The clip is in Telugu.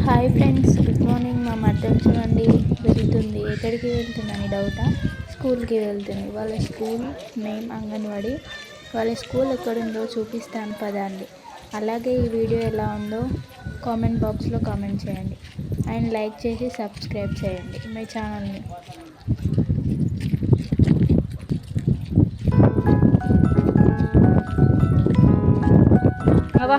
Hi friends, good morning. మా మద్దతు చూడండి వెళ్తుంది. ఎక్కడికి వెళ్తుందని డౌటా? స్కూల్కి వెళ్తుంది. వాళ్ళ స్కూల్ నేమ్ అంగన్వాడి. వాళ్ళ స్కూల్ ఎక్కడుందో చూపిస్తాను పదండి. అలాగే ఈ వీడియో ఎలా ఉందో కామెంట్ బాక్స్లో కామెంట్ చేయండి అండ్ లైక్ చేసి సబ్స్క్రైబ్ చేయండి మై ఛానల్ని. అవా